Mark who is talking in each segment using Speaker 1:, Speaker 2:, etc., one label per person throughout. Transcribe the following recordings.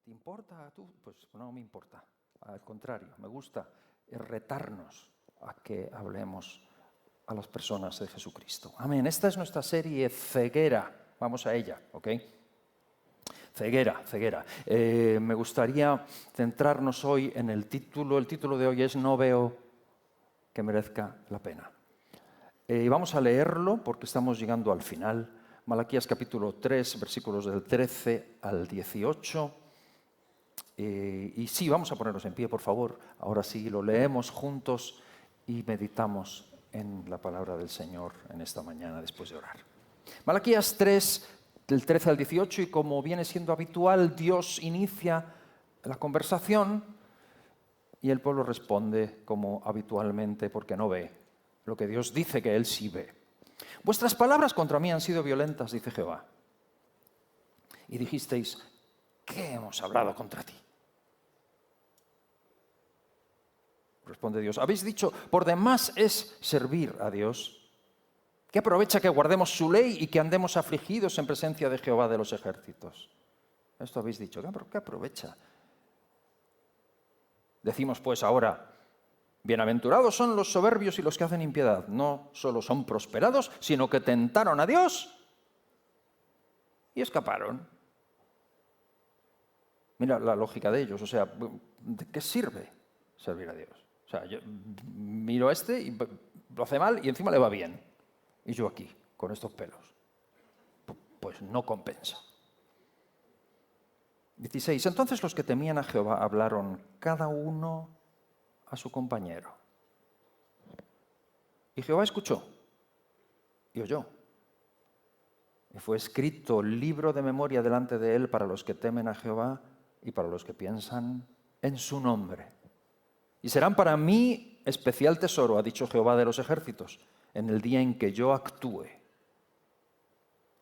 Speaker 1: ¿Te importa tú? Pues no me importa. Al contrario, me gusta retarnos a que hablemos a las personas de Jesucristo. Amén. Esta es nuestra serie Ceguera. Vamos a ella, ¿ok? Ceguera. Me gustaría centrarnos hoy en el título. El título de hoy es No veo que merezca la pena. Y vamos a leerlo porque estamos llegando al final. Malaquías capítulo 3, versículos del 13 al 18. Y sí, vamos a ponernos en pie, por favor. Ahora sí, lo leemos juntos y meditamos en la palabra del Señor en esta mañana después de orar. Malaquías 3, del 13 al 18, y como viene siendo habitual, Dios inicia la conversación y el pueblo responde como habitualmente porque no ve lo que Dios dice que Él sí ve. Vuestras palabras contra mí han sido violentas, dice Jehová. Y dijisteis, ¿qué hemos hablado contra ti? Responde Dios, habéis dicho, por demás es servir a Dios. ¿Qué aprovecha que guardemos su ley y que andemos afligidos en presencia de Jehová de los ejércitos? Esto habéis dicho, ¿qué aprovecha? Decimos pues ahora, bienaventurados son los soberbios y los que hacen impiedad. No solo son prosperados, sino que tentaron a Dios y escaparon. Mira la lógica de ellos, o sea, ¿de qué sirve servir a Dios? O sea, yo miro a este y lo hace mal y encima le va bien. Y yo aquí, con estos pelos. Pues no compensa. 16. Entonces los que temían a Jehová hablaron cada uno a su compañero. Y Jehová escuchó y oyó. Y fue escrito libro de memoria delante de él para los que temen a Jehová y para los que piensan en su nombre. Y serán para mí especial tesoro, ha dicho Jehová de los ejércitos, en el día en que yo actúe.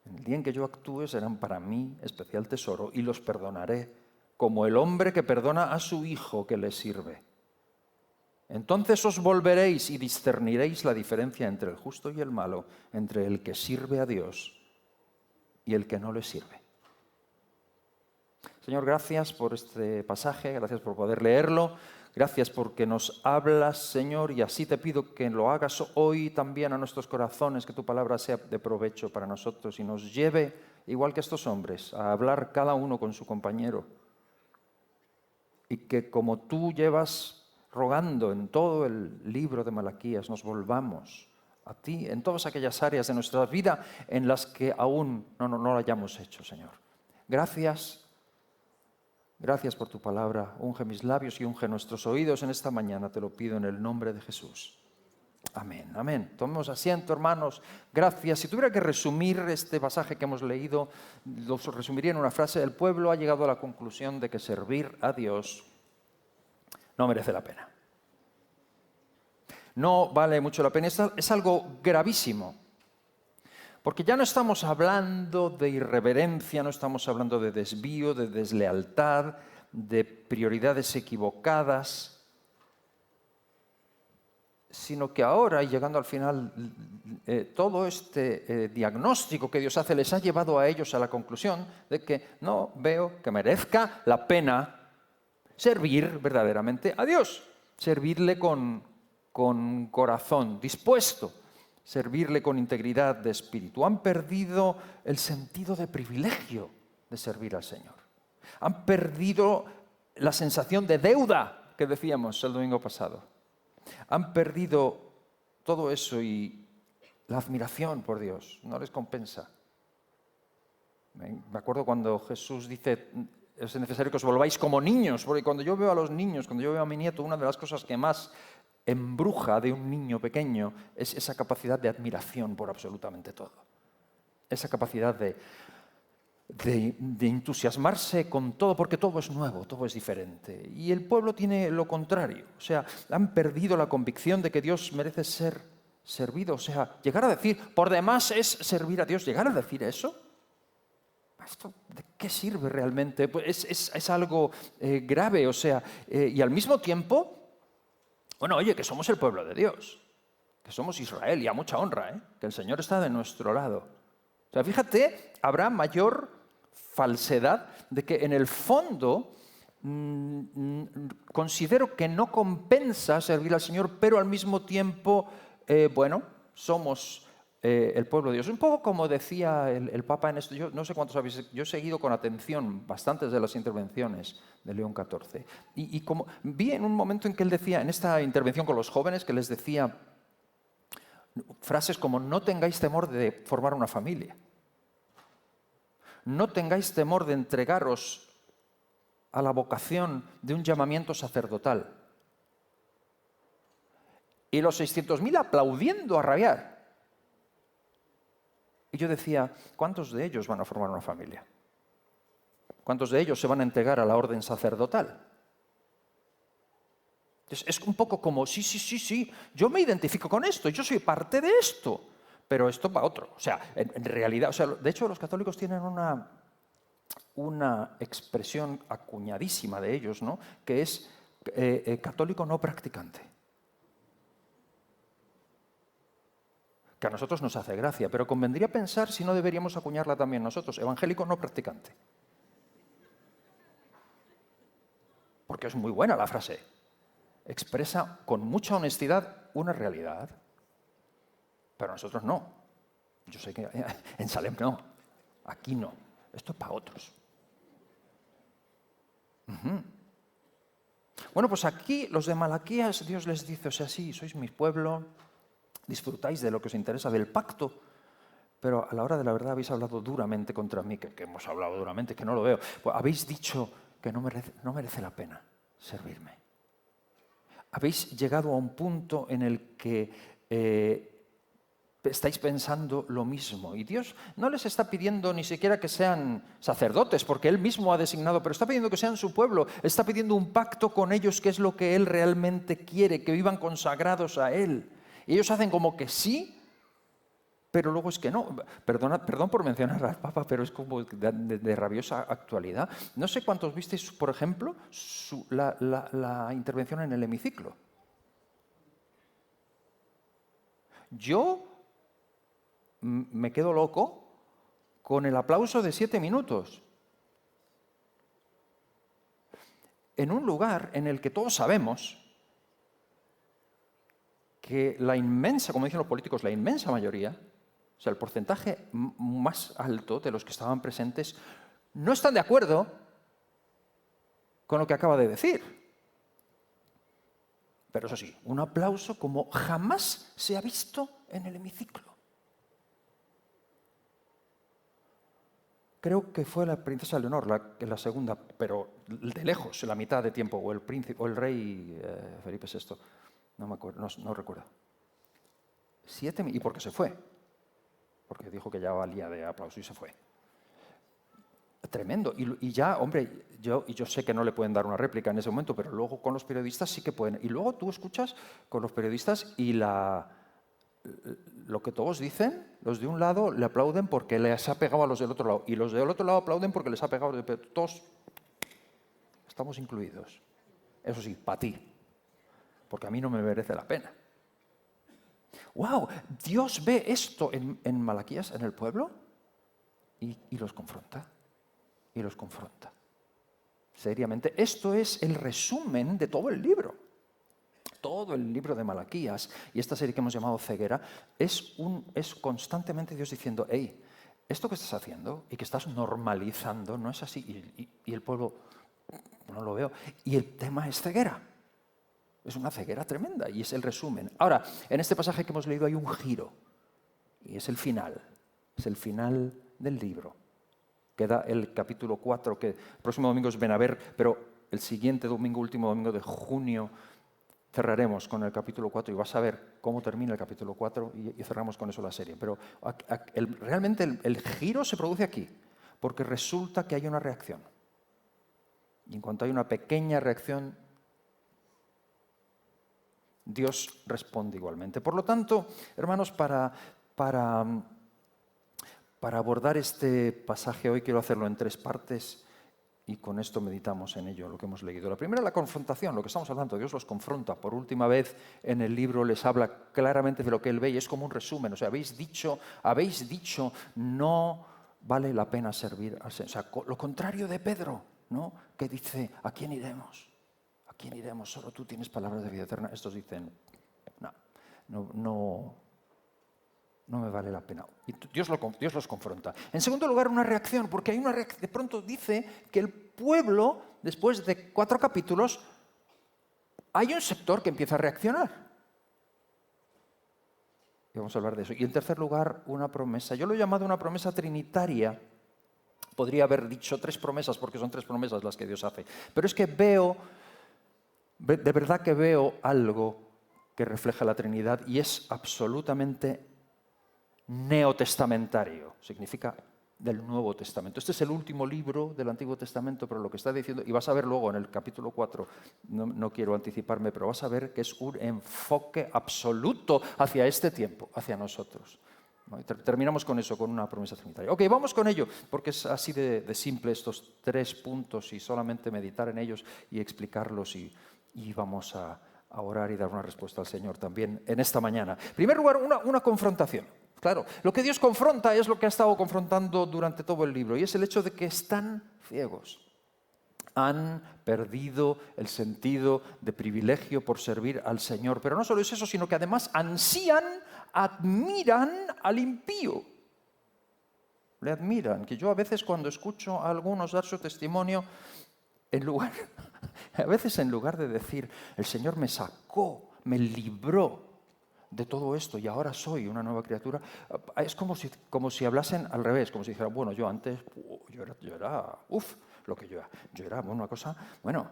Speaker 1: En el día en que yo actúe serán para mí especial tesoro y los perdonaré, como el hombre que perdona a su hijo que le sirve. Entonces os volveréis y discerniréis la diferencia entre el justo y el malo, entre el que sirve a Dios y el que no le sirve. Señor, gracias por este pasaje, gracias por poder leerlo. Gracias porque nos hablas, Señor, y así te pido que lo hagas hoy también a nuestros corazones, que tu palabra sea de provecho para nosotros y nos lleve, igual que estos hombres, a hablar cada uno con su compañero. Y que como tú llevas rogando en todo el libro de Malaquías, nos volvamos a ti en todas aquellas áreas de nuestra vida en las que aún no lo hayamos hecho, Señor. Gracias por tu palabra. Unge mis labios y unge nuestros oídos en esta mañana. Te lo pido en el nombre de Jesús. Amén, amén. Tomemos asiento, hermanos. Gracias. Si tuviera que resumir este pasaje que hemos leído, lo resumiría en una frase. El pueblo ha llegado a la conclusión de que servir a Dios no merece la pena. No vale mucho la pena. Es algo gravísimo. Porque ya no estamos hablando de irreverencia, no estamos hablando de desvío, de deslealtad, de prioridades equivocadas, sino que ahora, y llegando al final, todo este diagnóstico que Dios hace les ha llevado a ellos a la conclusión de que no veo que merezca la pena servir verdaderamente a Dios, servirle con corazón dispuesto, servirle con integridad de espíritu. Han perdido el sentido de privilegio de servir al Señor. Han perdido la sensación de deuda que decíamos el domingo pasado. Han perdido todo eso y la admiración por Dios no les compensa. Me acuerdo cuando Jesús dice, es necesario que os volváis como niños, porque cuando yo veo a los niños, cuando yo veo a mi nieto, una de las cosas que más embruja de un niño pequeño es esa capacidad de admiración por absolutamente todo. Esa capacidad de entusiasmarse con todo, porque todo es nuevo, todo es diferente. Y el pueblo tiene lo contrario. O sea, han perdido la convicción de que Dios merece ser servido. O sea, llegar a decir, por demás es servir a Dios, llegar a decir eso, ¿esto de qué sirve realmente? Pues es algo grave, o sea, y al mismo tiempo, bueno, oye, que somos el pueblo de Dios, que somos Israel y a mucha honra, que el Señor está de nuestro lado. O sea, fíjate, habrá mayor falsedad de que en el fondo considero que no compensa servir al Señor, pero al mismo tiempo, somos el pueblo de Dios. Un poco como decía el Papa en esto. Yo no sé cuántos habéis... Yo he seguido con atención bastantes de las intervenciones de León XIV. Y como vi en un momento en que él decía, en esta intervención con los jóvenes, que les decía frases como: no tengáis temor de formar una familia. No tengáis temor de entregaros a la vocación de un llamamiento sacerdotal. Y los 600.000 aplaudiendo a rabiar. Y yo decía, ¿cuántos de ellos van a formar una familia? ¿Cuántos de ellos se van a entregar a la orden sacerdotal? Es un poco como, sí, yo me identifico con esto, yo soy parte de esto, pero esto va otro. O sea, en realidad, de hecho los católicos tienen una expresión acuñadísima de ellos, ¿no? Que es católico no practicante. Que a nosotros nos hace gracia, pero convendría pensar si no deberíamos acuñarla también nosotros, evangélico no practicante. Porque es muy buena la frase. Expresa con mucha honestidad una realidad, pero nosotros no. Yo sé que en Salem no, aquí no. Esto es para otros. Bueno, pues aquí los de Malaquías, Dios les dice, o sea, sí, sois mi pueblo, disfrutáis de lo que os interesa, del pacto, pero a la hora de la verdad habéis hablado duramente contra mí, que hemos hablado duramente, que no lo veo. Pues habéis dicho que no merece la pena servirme. Habéis llegado a un punto en el que estáis pensando lo mismo. Y Dios no les está pidiendo ni siquiera que sean sacerdotes, porque Él mismo ha designado, pero está pidiendo que sean su pueblo. Está pidiendo un pacto con ellos, que es lo que Él realmente quiere, que vivan consagrados a Él. Y ellos hacen como que sí, pero luego es que no. Perdón por mencionar al Papa, pero es como de rabiosa actualidad. No sé cuántos visteis, por ejemplo, la intervención en el hemiciclo. Yo me quedo loco con el aplauso de 7 minutos. En un lugar en el que todos sabemos que la inmensa, como dicen los políticos, la inmensa mayoría, o sea, el porcentaje más alto de los que estaban presentes, no están de acuerdo con lo que acaba de decir. Pero eso sí, un aplauso como jamás se ha visto en el hemiciclo. Creo que fue la princesa Leonor la segunda, pero de lejos, la mitad de tiempo, o el príncipe, o el rey Felipe VI, no me acuerdo, no recuerdo. 7, ¿y por qué se fue? Porque dijo que ya valía de aplauso y se fue. Tremendo. Y ya, hombre, yo sé que no le pueden dar una réplica en ese momento, pero luego con los periodistas sí que pueden. Y luego tú escuchas con los periodistas y lo que todos dicen, los de un lado le aplauden porque les ha pegado a los del otro lado, y los del otro lado aplauden porque les ha pegado, pero todos estamos incluidos. Eso sí, para ti, porque a mí no me merece la pena. ¡Wow! Dios ve esto en Malaquías, en el pueblo, y los confronta. Y los confronta. Seriamente. Esto es el resumen de todo el libro. Todo el libro de Malaquías, y esta serie que hemos llamado Ceguera, es constantemente Dios diciendo, hey, esto que estás haciendo y que estás normalizando no es así. Y el pueblo, no lo veo. Y el tema es ceguera. Es una ceguera tremenda y es el resumen. Ahora, en este pasaje que hemos leído hay un giro. Y es el final. Es el final del libro. Queda el capítulo 4, que el próximo domingo es Benaver, pero el siguiente domingo, último domingo de junio, cerraremos con el capítulo 4 y vas a ver cómo termina el capítulo 4 y cerramos con eso la serie. Pero realmente el giro se produce aquí, porque resulta que hay una reacción. Y en cuanto hay una pequeña reacción, Dios responde igualmente. Por lo tanto, hermanos, para abordar este pasaje hoy quiero hacerlo en 3 partes y con esto meditamos en ello, lo que hemos leído. La primera, la confrontación, lo que estamos hablando. Dios los confronta. Por última vez en el libro les habla claramente de lo que Él ve y es como un resumen. O sea, habéis dicho, no vale la pena servir al Señor. O sea, lo contrario de Pedro, ¿no? Que dice, ¿a quién iremos? ¿A quién iremos? Solo tú tienes palabras de vida eterna. Estos dicen, no me vale la pena. Y Dios los confronta. En segundo lugar, una reacción, porque hay una reacción. De pronto dice que el pueblo, después de 4 capítulos, hay un sector que empieza a reaccionar. Y vamos a hablar de eso. Y en tercer lugar, una promesa. Yo lo he llamado una promesa trinitaria. Podría haber dicho 3 promesas, porque son 3 promesas las que Dios hace. Pero es que de verdad que veo algo que refleja la Trinidad y es absolutamente neotestamentario. Significa del Nuevo Testamento. Este es el último libro del Antiguo Testamento, pero lo que está diciendo, y vas a ver luego en el capítulo 4, no quiero anticiparme, pero vas a ver que es un enfoque absoluto hacia este tiempo, hacia nosotros. Terminamos con eso, con una promesa trinitaria. Ok, vamos con ello, porque es así de simple estos 3 puntos y solamente meditar en ellos y explicarlos y vamos a orar y dar una respuesta al Señor también en esta mañana. En primer lugar, una confrontación. Claro, lo que Dios confronta es lo que ha estado confrontando durante todo el libro y es el hecho de que están ciegos. Han perdido el sentido de privilegio por servir al Señor. Pero no solo es eso, sino que además admiran al impío. Le admiran, que yo a veces cuando escucho a algunos dar su testimonio, a veces en lugar de decir, el Señor me sacó, me libró de todo esto y ahora soy una nueva criatura, es como si hablasen al revés, como si dijeran, bueno, yo antes, yo era una cosa, bueno,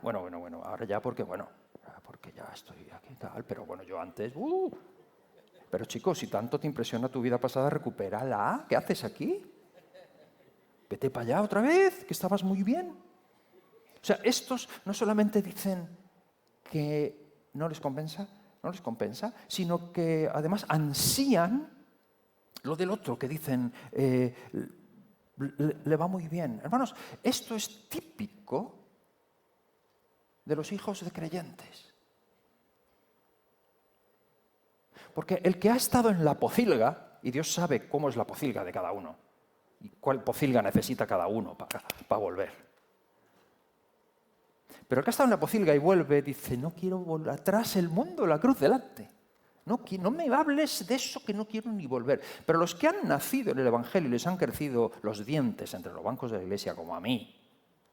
Speaker 1: ahora ya porque ya estoy aquí y tal, pero bueno, yo antes, pero chicos, si tanto te impresiona tu vida pasada, recupérala, ¿qué haces aquí? Vete para allá otra vez, que estabas muy bien. O sea, estos no solamente dicen que no les compensa, sino que además ansían lo del otro, que dicen, le va muy bien. Hermanos, esto es típico de los hijos de creyentes. Porque el que ha estado en la pocilga, y Dios sabe cómo es la pocilga de cada uno, y cuál pocilga necesita cada uno para volver. Pero el que ha estado en la pocilga y vuelve, dice, no quiero volver atrás, el mundo, la cruz delante. No me hables de eso que no quiero ni volver. Pero los que han nacido en el Evangelio y les han crecido los dientes entre los bancos de la iglesia, como a mí,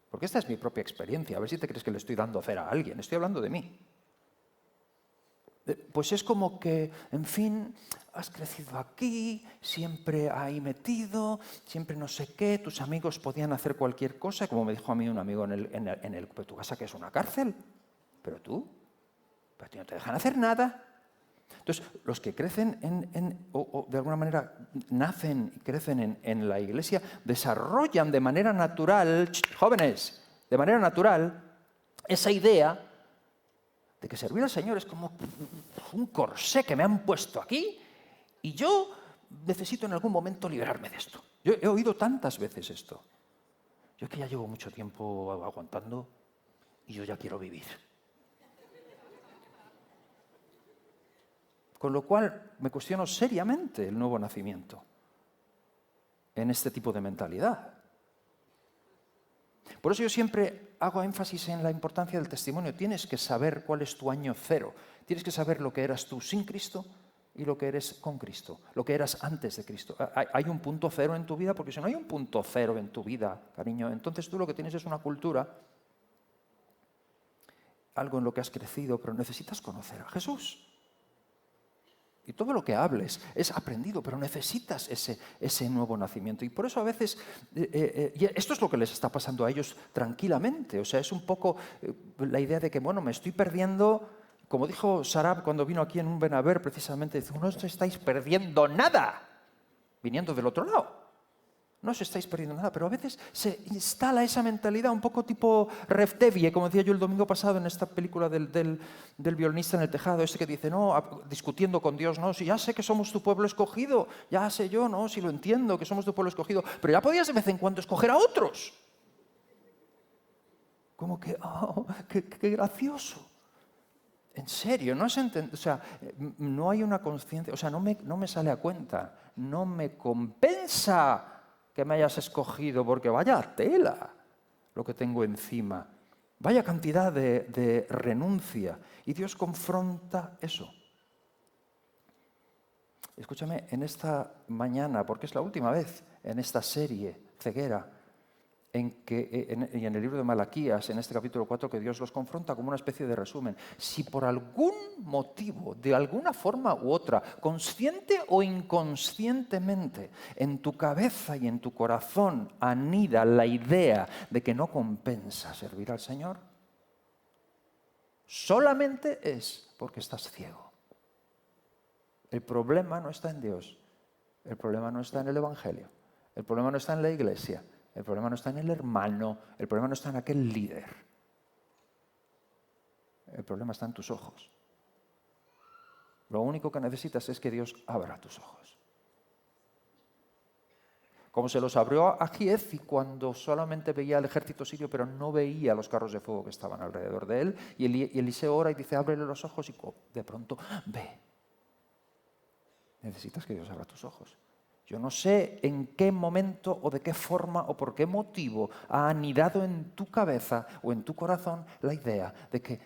Speaker 1: porque esta es mi propia experiencia, a ver si te crees que le estoy dando cera a alguien, estoy hablando de mí. Pues es como que, en fin, has crecido aquí, siempre ahí metido, siempre no sé qué, tus amigos podían hacer cualquier cosa, como me dijo a mí un amigo pero tu casa que es una cárcel, pero a ti no te dejan hacer nada. Entonces, los que crecen o de alguna manera nacen y crecen en la iglesia, desarrollan de manera natural, jóvenes, de manera natural, esa idea de que servir al Señor es como un corsé que me han puesto aquí y yo necesito en algún momento liberarme de esto. Yo he oído tantas veces esto. Yo es que ya llevo mucho tiempo aguantando y yo ya quiero vivir. Con lo cual me cuestiono seriamente el nuevo nacimiento en este tipo de mentalidad. Por eso yo siempre hago énfasis en la importancia del testimonio. Tienes que saber cuál es tu año cero. Tienes que saber lo que eras tú sin Cristo y lo que eres con Cristo, lo que eras antes de Cristo. Hay un punto cero en tu vida, porque si no hay un punto cero en tu vida, cariño, entonces tú lo que tienes es una cultura, algo en lo que has crecido, pero necesitas conocer a Jesús. Y todo lo que hables es aprendido, pero necesitas ese nuevo nacimiento. Y por eso a veces, y esto es lo que les está pasando a ellos tranquilamente. O sea, es un poco la idea de que, bueno, me estoy perdiendo, como dijo Sarab cuando vino aquí en un Benaver, precisamente, dice, no os estáis perdiendo nada, viniendo del otro lado. No os estáis perdiendo nada, pero a veces se instala esa mentalidad un poco tipo Rev Devie, como decía yo el domingo pasado en esta película del violinista en el tejado, que dice, no, discutiendo con Dios, no, si ya sé que somos tu pueblo escogido, ya sé yo, no, si lo entiendo, que somos tu pueblo escogido, pero ya podías de vez en cuando escoger a otros. Como que, oh, qué gracioso. En serio, no hay una conciencia, no me sale a cuenta, no me compensa que me hayas escogido, porque vaya tela lo que tengo encima. Vaya cantidad de renuncia. Y Dios confronta eso. Escúchame, en esta mañana, porque es la última vez en esta serie, Ceguera, y en el libro de Malaquías, en este capítulo 4, que Dios los confronta como una especie de resumen. Si por algún motivo, de alguna forma u otra, consciente o inconscientemente, en tu cabeza y en tu corazón anida la idea de que no compensa servir al Señor, solamente es porque estás ciego. El problema no está en Dios, el problema no está en el Evangelio, el problema no está en la iglesia, el problema no está en el hermano, el problema no está en aquel líder. El problema está en tus ojos. Lo único que necesitas es que Dios abra tus ojos. Como se los abrió a Giezi cuando solamente veía al ejército sirio, pero no veía los carros de fuego que estaban alrededor de él. Y Eliseo ora y dice, ábrele los ojos, y de pronto ve. Necesitas que Dios abra tus ojos. Yo no sé en qué momento o de qué forma o por qué motivo ha anidado en tu cabeza o en tu corazón la idea de que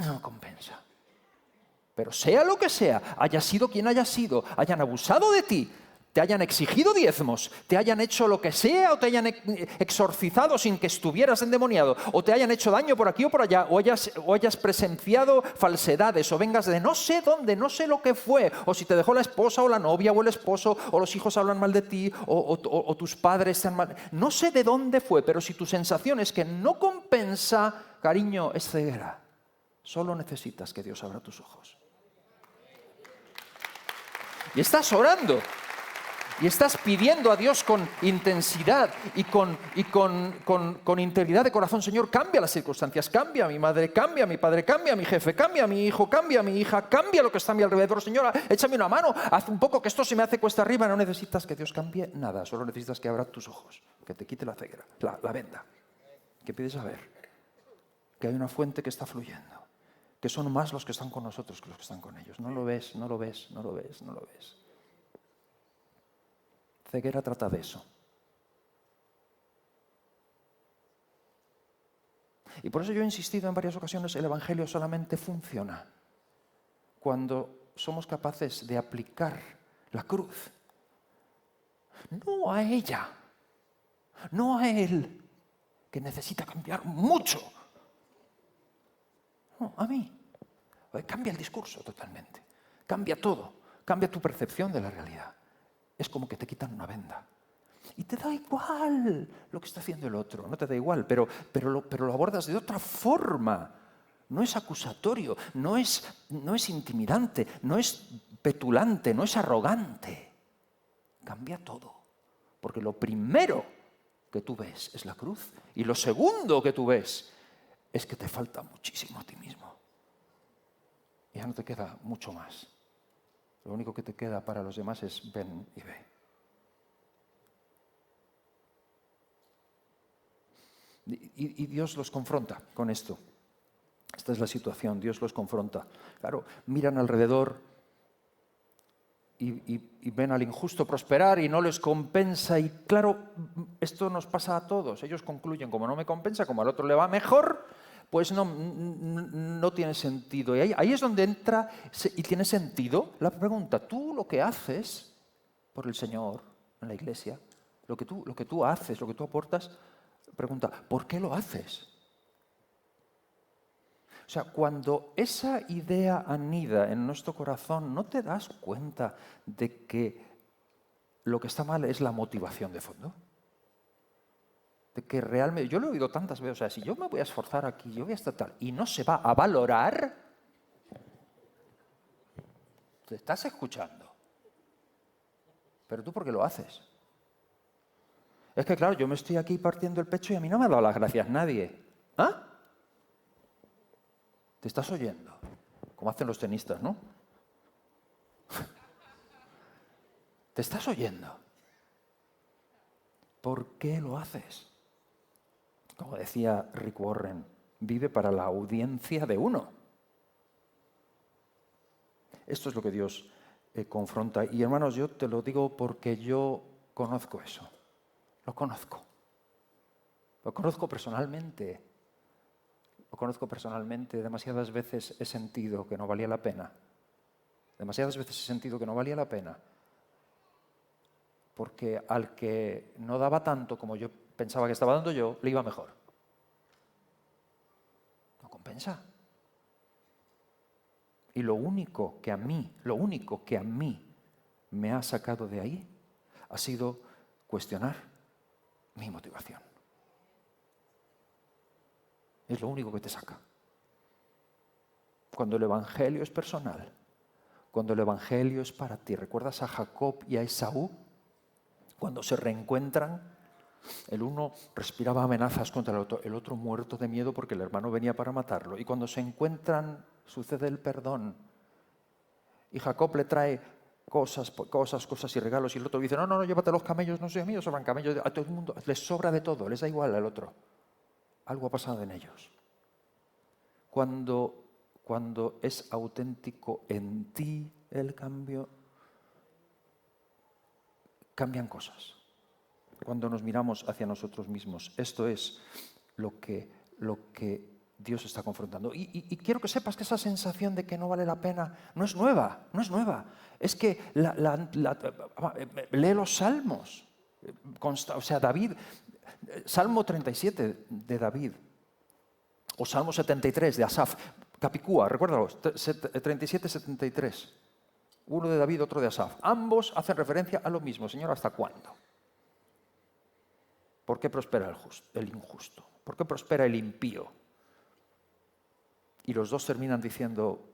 Speaker 1: no compensa. Pero sea lo que sea, haya sido quien haya sido, hayan abusado de ti, te hayan exigido diezmos, te hayan hecho lo que sea o te hayan exorcizado sin que estuvieras endemoniado, o te hayan hecho daño por aquí o por allá, o hayas presenciado falsedades, o vengas de no sé dónde, no sé lo que fue, o si te dejó la esposa o la novia o el esposo, o los hijos hablan mal de ti, o tus padres están mal. No sé de dónde fue, pero si tu sensación es que no compensa, cariño, es ceguera. Solo necesitas que Dios abra tus ojos. Y estás orando. Y estás pidiendo a Dios con intensidad y con integridad de corazón, Señor, cambia las circunstancias, cambia a mi madre, cambia a mi padre, cambia a mi jefe, cambia a mi hijo, cambia a mi hija, cambia lo que está a mi alrededor, Señor, échame una mano, haz un poco que esto se me hace cuesta arriba. No necesitas que Dios cambie nada, solo necesitas que abra tus ojos, que te quite la ceguera, la venda, que pides a ver, que hay una fuente que está fluyendo, que son más los que están con nosotros que los que están con ellos. No lo ves, no lo ves, no lo ves, no lo ves. Ceguera trata de eso. Y por eso yo he insistido en varias ocasiones, el Evangelio solamente funciona cuando somos capaces de aplicar la cruz. No a ella, no a él, que necesita cambiar mucho. No, a mí. Cambia el discurso totalmente, cambia todo, cambia tu percepción de la realidad. Es como que te quitan una venda. Y te da igual lo que está haciendo el otro. No te da igual, pero lo abordas de otra forma. No es acusatorio, no es intimidante, no es petulante, no es arrogante. Cambia todo. Porque lo primero que tú ves es la cruz. Y lo segundo que tú ves es que te falta muchísimo a ti mismo. Y ya no te queda mucho más. Lo único que te queda para los demás es ven y ve. Y Dios los confronta con esto. Esta es la situación, Dios los confronta. Claro, miran alrededor y ven al injusto prosperar y no les compensa. Y claro, esto nos pasa a todos. Ellos concluyen, como no me compensa, como al otro le va mejor, pues no tiene sentido. Y ahí es donde entra y tiene sentido la pregunta. Tú lo que haces por el Señor en la iglesia, lo que tú haces, lo que tú aportas, pregunta, ¿por qué lo haces? O sea, cuando esa idea anida en nuestro corazón, ¿no te das cuenta de que lo que está mal es la motivación de fondo? De que realmente, yo lo he oído tantas veces, o sea, si yo me voy a esforzar aquí, yo voy a estar tal, y no se va a valorar, te estás escuchando. Pero tú, ¿por qué lo haces? Es que, claro, yo me estoy aquí partiendo el pecho y a mí no me ha dado las gracias nadie. ¿Ah? ¿Te estás oyendo? Como hacen los tenistas, ¿no? ¿Te estás oyendo? ¿Por qué lo haces? Como decía Rick Warren, vive para la audiencia de uno. Esto es lo que Dios confronta. Y hermanos, yo te lo digo porque yo conozco eso. Lo conozco. Lo conozco personalmente. Lo conozco personalmente. Demasiadas veces he sentido que no valía la pena. Demasiadas veces he sentido que no valía la pena. Porque al que no daba tanto como yo pensaba que estaba dando yo, le iba mejor. No compensa. Y lo único que a mí me ha sacado de ahí ha sido cuestionar mi motivación. Es lo único que te saca. Cuando el Evangelio es personal, cuando el Evangelio es para ti. ¿Recuerdas a Jacob y a Esaú? Cuando se reencuentran, el uno respiraba amenazas contra el otro muerto de miedo porque el hermano venía para matarlo. Y cuando se encuentran, sucede el perdón. Y Jacob le trae cosas y regalos. Y el otro dice, no, llévate los camellos, no soy mío, sobran camellos. A todo el mundo les sobra de todo, les da igual al otro. Algo ha pasado en ellos. Cuando es auténtico en ti el cambio, cambian cosas. Cuando nos miramos hacia nosotros mismos, esto es lo que Dios está confrontando. Y quiero que sepas que esa sensación de que no vale la pena no es nueva. Es que lee los salmos. David, Salmo 37 de David, o Salmo 73 de Asaf, Capicúa, recuérdalos, 37-73. Uno de David, otro de Asaf. Ambos hacen referencia a lo mismo. Señor, ¿hasta cuándo? ¿Por qué prospera el injusto? ¿Por qué prospera el impío? Y los dos terminan diciendo,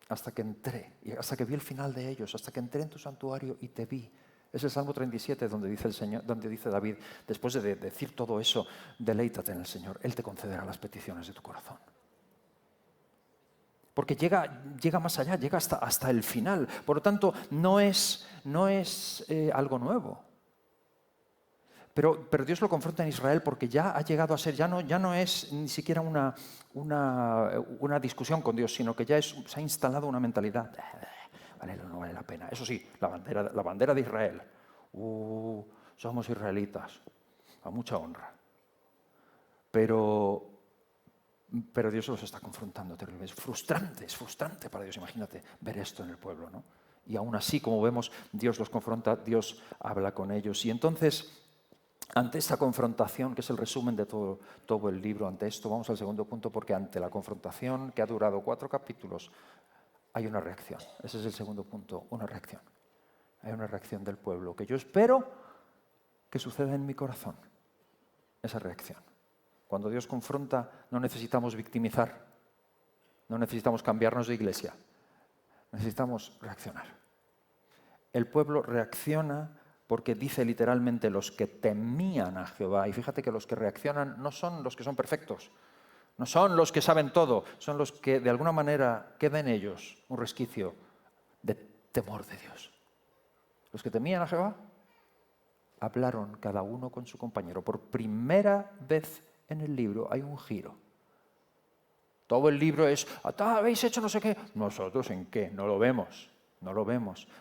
Speaker 1: hasta que entré, y hasta que vi el final de ellos, hasta que entré en tu santuario y te vi. Es el Salmo 37 donde dice el Señor, donde dice David, después de decir todo eso, deleítate en el Señor, Él te concederá las peticiones de tu corazón. Porque llega más allá, llega hasta el final. Por lo tanto, no es algo nuevo. Pero Dios lo confronta en Israel porque ya ha llegado a ser, ya no es ni siquiera una discusión con Dios, sino que ya se ha instalado una mentalidad. Vale, no vale la pena. Eso sí, la bandera de Israel. Somos israelitas, a mucha honra. Pero Dios los está confrontando terriblemente. Es frustrante para Dios, imagínate, ver esto en el pueblo, ¿no? Y aún así, como vemos, Dios los confronta, Dios habla con ellos. Y entonces, ante esta confrontación, que es el resumen de todo el libro, ante esto vamos al segundo punto, porque ante la confrontación, que ha durado 4 capítulos, hay una reacción. Ese es el segundo punto, una reacción. Hay una reacción del pueblo, que yo espero que suceda en mi corazón, esa reacción. Cuando Dios confronta, no necesitamos victimizar, no necesitamos cambiarnos de iglesia, necesitamos reaccionar. El pueblo reacciona porque dice literalmente los que temían a Jehová. Y fíjate que los que reaccionan no son los que son perfectos, no son los que saben todo, son los que de alguna manera queda en ellos un resquicio de temor de Dios. Los que temían a Jehová hablaron cada uno con su compañero. Por primera vez en el libro hay un giro. Todo el libro es, habéis hecho no sé qué. ¿Nosotros en qué? No lo vemos.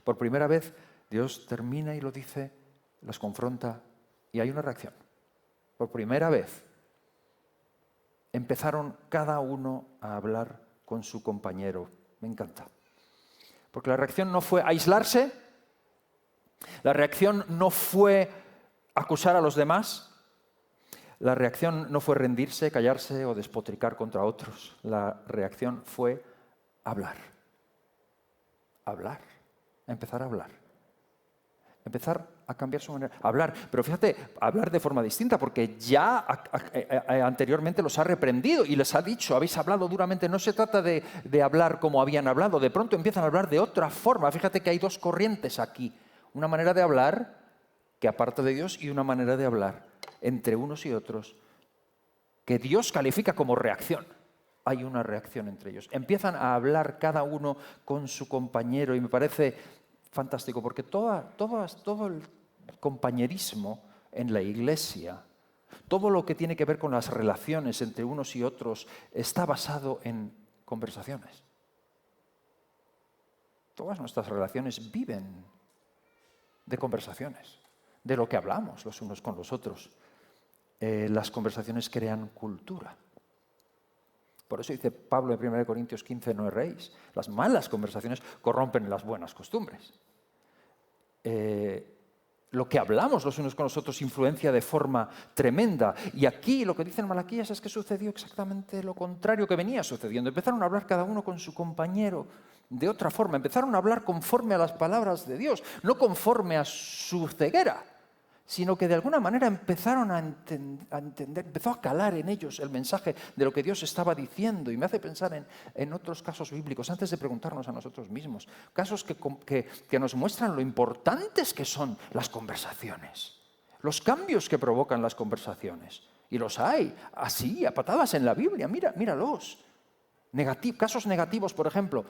Speaker 1: Por primera vez Dios termina y lo dice, los confronta y hay una reacción. Por primera vez empezaron cada uno a hablar con su compañero. Me encanta. Porque la reacción no fue aislarse, la reacción no fue acusar a los demás, la reacción no fue rendirse, callarse o despotricar contra otros. La reacción fue hablar. Empezar a hablar. Empezar a cambiar su manera. Hablar, pero fíjate, hablar de forma distinta, porque ya anteriormente los ha reprendido y les ha dicho, habéis hablado duramente. No se trata de hablar como habían hablado, de pronto empiezan a hablar de otra forma. Fíjate que hay 2 corrientes aquí. Una manera de hablar que aparta de Dios y una manera de hablar entre unos y otros que Dios califica como reacción. Hay una reacción entre ellos. Empiezan a hablar cada uno con su compañero y me parece fantástico porque todo el compañerismo en la iglesia, todo lo que tiene que ver con las relaciones entre unos y otros está basado en conversaciones. Todas nuestras relaciones viven de conversaciones. de lo que hablamos los unos con los otros. Las conversaciones crean cultura. Por eso dice Pablo en 1 Corintios 15, no erréis. Las malas conversaciones corrompen las buenas costumbres. Lo que hablamos los unos con los otros influencia de forma tremenda. Y aquí lo que dicen Malaquías es que sucedió exactamente lo contrario que venía sucediendo. Empezaron a hablar cada uno con su compañero de otra forma. Empezaron a hablar conforme a las palabras de Dios, no conforme a su ceguera, sino que de alguna manera empezaron a entender, empezó a calar en ellos el mensaje de lo que Dios estaba diciendo. Y me hace pensar en otros casos bíblicos, antes de preguntarnos a nosotros mismos, casos que nos muestran lo importantes que son las conversaciones, los cambios que provocan las conversaciones. Y los hay, así, a patadas en la Biblia, míralos. Casos negativos, por ejemplo,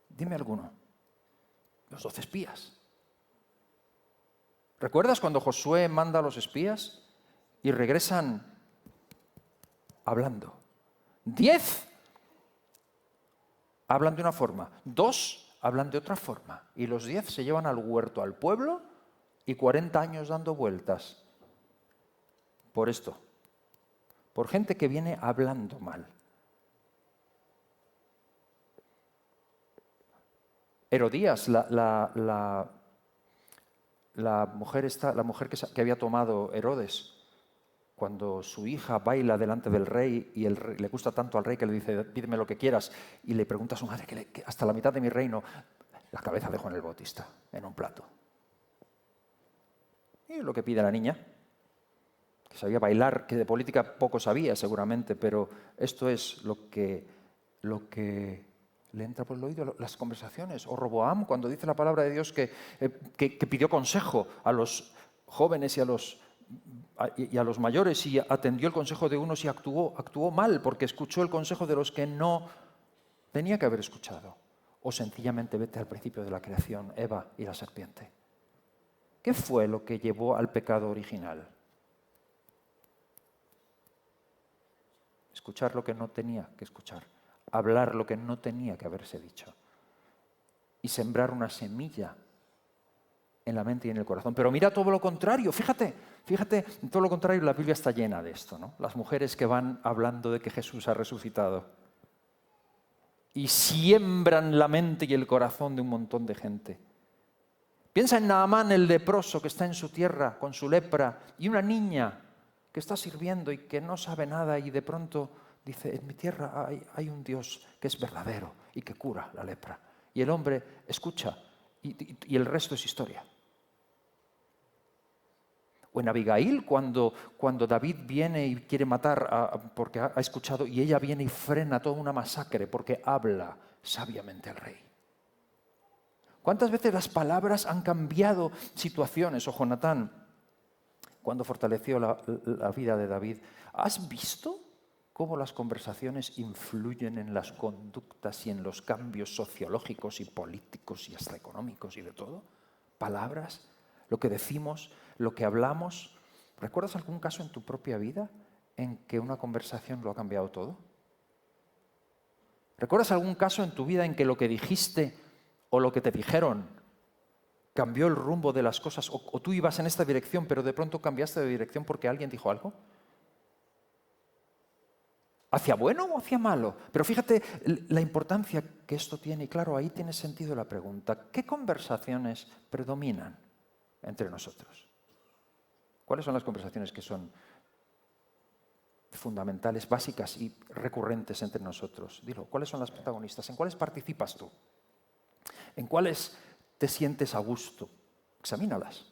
Speaker 1: dime alguno. Los 12 espías. ¿Recuerdas cuando Josué manda a los espías y regresan hablando? 10 hablan de una forma, 2 hablan de otra forma. Y los 10 se llevan al huerto, al pueblo, y 40 años dando vueltas. Por esto, por gente que viene hablando mal. Herodías, la mujer que había tomado Herodes, cuando su hija baila delante del rey y le gusta tanto al rey que le dice, pídeme lo que quieras, y le pregunta a su madre que hasta la mitad de mi reino, la cabeza de Juan el Bautista en un plato. Y lo que pide la niña, que sabía bailar, que de política poco sabía seguramente, pero esto es lo que le entra por el oído, las conversaciones. O Roboam, cuando dice la palabra de Dios que pidió consejo a los jóvenes y a los mayores, y atendió el consejo de unos y actuó mal porque escuchó el consejo de los que no tenía que haber escuchado. O sencillamente vete al principio de la creación, Eva y la serpiente. ¿Qué fue lo que llevó al pecado original? Escuchar lo que no tenía que escuchar. Hablar lo que no tenía que haberse dicho. Y sembrar una semilla en la mente y en el corazón. Pero mira todo lo contrario, fíjate, todo lo contrario, la Biblia está llena de esto, ¿no? Las mujeres que van hablando de que Jesús ha resucitado y siembran la mente y el corazón de un montón de gente. Piensa en Naamán, el leproso que está en su tierra con su lepra, y una niña que está sirviendo y que no sabe nada y de pronto dice, en mi tierra hay un Dios que es verdadero y que cura la lepra. Y el hombre escucha y el resto es historia. O en Abigail, cuando David viene y quiere matar porque ha escuchado, y ella viene y frena toda una masacre porque habla sabiamente al rey. ¿Cuántas veces las palabras han cambiado situaciones? O Jonatán, cuando fortaleció la vida de David. ¿Has visto cómo las conversaciones influyen en las conductas y en los cambios sociológicos y políticos y hasta económicos y de todo? Palabras, lo que decimos, lo que hablamos. ¿Recuerdas algún caso en tu propia vida en que una conversación lo ha cambiado todo? ¿Recuerdas algún caso en tu vida en que lo que dijiste o lo que te dijeron cambió el rumbo de las cosas? O tú ibas en esta dirección, pero de pronto cambiaste de dirección porque alguien dijo algo. ¿Hacia bueno o hacia malo? Pero fíjate la importancia que esto tiene. Y claro, ahí tiene sentido la pregunta. ¿Qué conversaciones predominan entre nosotros? ¿Cuáles son las conversaciones que son fundamentales, básicas y recurrentes entre nosotros? Dilo, ¿cuáles son las protagonistas? ¿En cuáles participas tú? ¿En cuáles te sientes a gusto? Examínalas.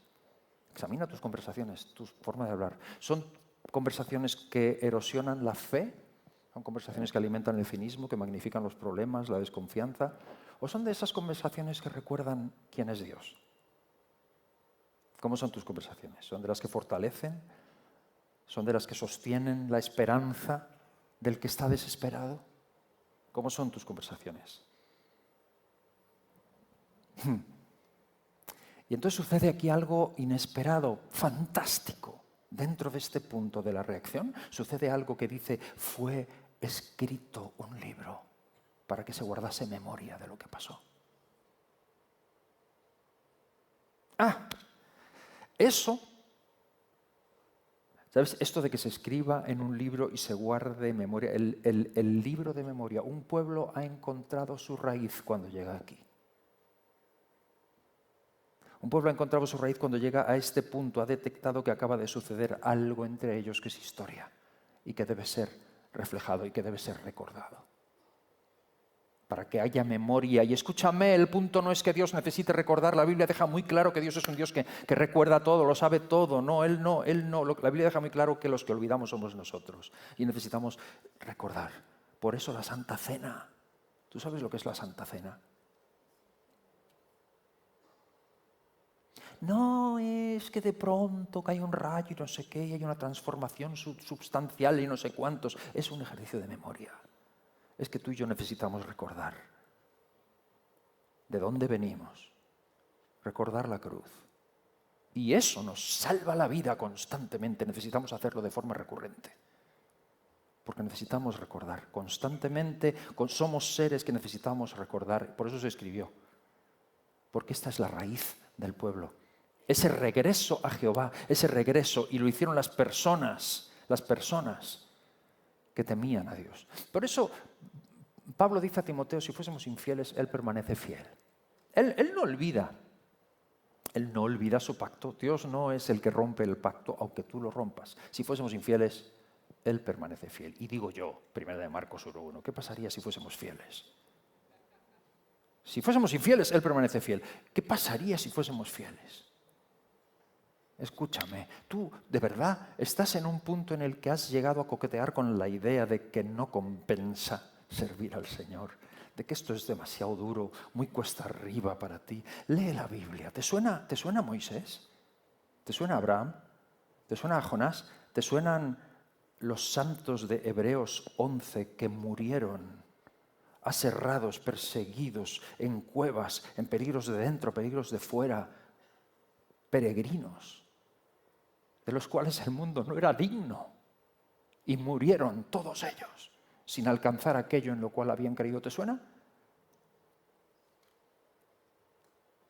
Speaker 1: Examina tus conversaciones, tu forma de hablar. ¿Son conversaciones que erosionan la fe? ¿Son conversaciones que alimentan el cinismo, que magnifican los problemas, la desconfianza? ¿O son de esas conversaciones que recuerdan quién es Dios? ¿Cómo son tus conversaciones? ¿Son de las que fortalecen? ¿Son de las que sostienen la esperanza del que está desesperado? ¿Cómo son tus conversaciones? Y entonces sucede aquí algo inesperado, fantástico. Dentro de este punto de la reacción sucede algo que dice, fue escrito un libro para que se guardase memoria de lo que pasó. Eso ¿Sabes? Esto de que se escriba en un libro y se guarde en memoria, el libro de memoria, un pueblo ha encontrado su raíz cuando llega aquí. Un pueblo ha encontrado su raíz cuando llega a este punto, ha detectado que acaba de suceder algo entre ellos que es historia y que debe ser reflejado y que debe ser recordado. Para que haya memoria. Y escúchame, el punto no es que Dios necesite recordar. La Biblia deja muy claro que Dios es un Dios que recuerda todo, lo sabe todo. No, Él no. La Biblia deja muy claro que los que olvidamos somos nosotros. Y necesitamos recordar. Por eso la Santa Cena. ¿Tú sabes lo que es la Santa Cena? No es que de pronto cae un rayo y no sé qué, y hay una transformación substancial y no sé cuántos. Es un ejercicio de memoria. Es que tú y yo necesitamos recordar de dónde venimos, recordar la cruz. Y eso nos salva la vida constantemente. Necesitamos hacerlo de forma recurrente. Porque necesitamos recordar constantemente. Somos seres que necesitamos recordar. Por eso se escribió. Porque esta es la raíz del pueblo. Ese regreso a Jehová, ese regreso, y lo hicieron las personas que temían a Dios. Por eso Pablo dice a Timoteo, si fuésemos infieles, él permanece fiel. Él no olvida. Él no olvida su pacto. Dios no es el que rompe el pacto, aunque tú lo rompas. Si fuésemos infieles, Él permanece fiel. Y digo yo, 1 de Marcos 1:1, ¿qué pasaría si fuésemos fieles? Si fuésemos infieles, Él permanece fiel. ¿Qué pasaría si fuésemos fieles? Escúchame, tú de verdad estás en un punto en el que has llegado a coquetear con la idea de que no compensa servir al Señor, de que esto es demasiado duro, muy cuesta arriba para ti. Lee la Biblia. ¿Te suena Moisés? ¿Te suena Abraham? ¿Te suena a Jonás? ¿Te suenan los santos de Hebreos 11 que murieron aserrados, perseguidos, en cuevas, en peligros de dentro, peligros de fuera, peregrinos, de los cuales el mundo no era digno, y murieron todos ellos sin alcanzar aquello en lo cual habían creído? ¿Te suena?